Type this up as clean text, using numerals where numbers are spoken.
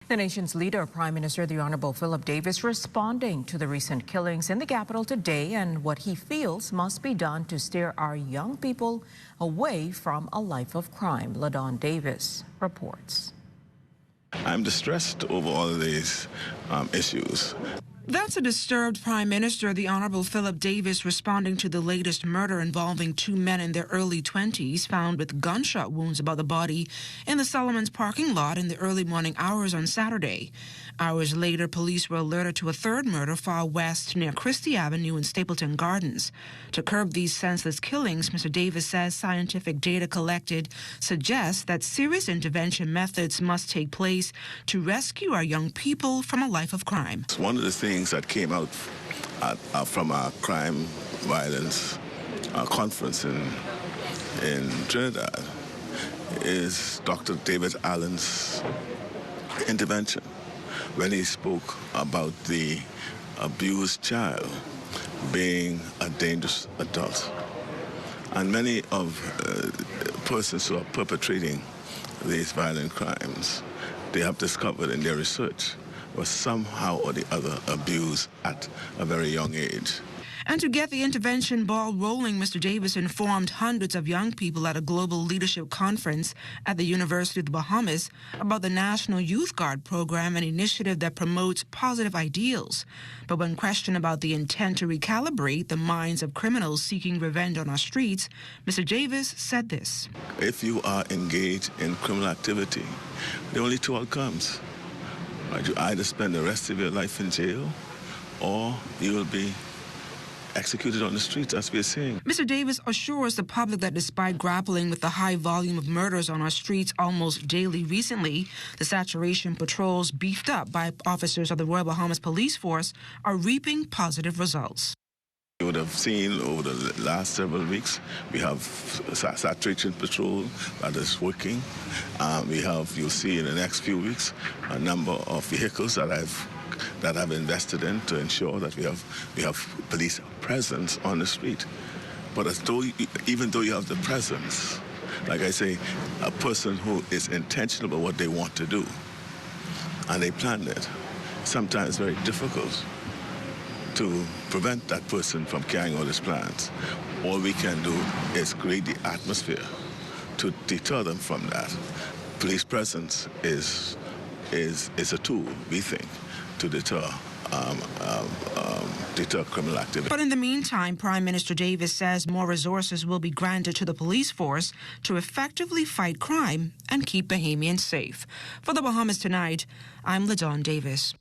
The nation's leader, Prime Minister the Honorable Philip Davis, responding to the recent killings in the capital today and what he feels must be done to steer our young people away from a life of crime. LaDon Davis reports. I'm distressed over all of these issues. That's a disturbed Prime Minister, the Honorable Philip Davis, responding to the latest murder involving two men in their early 20s found with gunshot wounds above the body in the Solomon's parking lot in the early morning hours on Saturday. Hours later, police were alerted to a third murder far west near Christie Avenue in Stapleton Gardens. To curb these senseless killings, Mr. Davis says scientific data collected suggests that serious intervention methods must take place to rescue our young people from a life of crime. One of the things that came out from our crime violence conference in Trinidad is Dr. David Allen's intervention when he spoke about the abused child being a dangerous adult. And many of persons who are perpetrating these violent crimes, they have discovered in their research was somehow or the other abused at a very young age. And to get the intervention ball rolling, Mr. Davis informed hundreds of young people at a global leadership conference at the University of the Bahamas about the National Youth Guard program, an initiative that promotes positive ideals. But when questioned about the intent to recalibrate the minds of criminals seeking revenge on our streets, Mr. Davis said this. If you are engaged in criminal activity, there are only two outcomes. You either spend the rest of your life in jail or you will be executed on the streets, as we're seeing. Mr. Davis assures the public that despite grappling with the high volume of murders on our streets almost daily recently, the saturation patrols beefed up by officers of the Royal Bahamas Police Force are reaping positive results. You would have seen over the last several weeks, we have saturation patrol that is working. You'll see in the next few weeks a number of vehicles that I've invested in to ensure that we have police presence on the street. But even though you have the presence, like I say, a person who is intentional about what they want to do and they planned it, sometimes very difficult to prevent that person from carrying out his plans. All we can do is create the atmosphere to deter them from that. Police presence is a tool, we think, to deter criminal activity. But in the meantime, Prime Minister Davis says more resources will be granted to the police force to effectively fight crime and keep Bahamians safe. For the Bahamas Tonight, I'm LaDon Davis.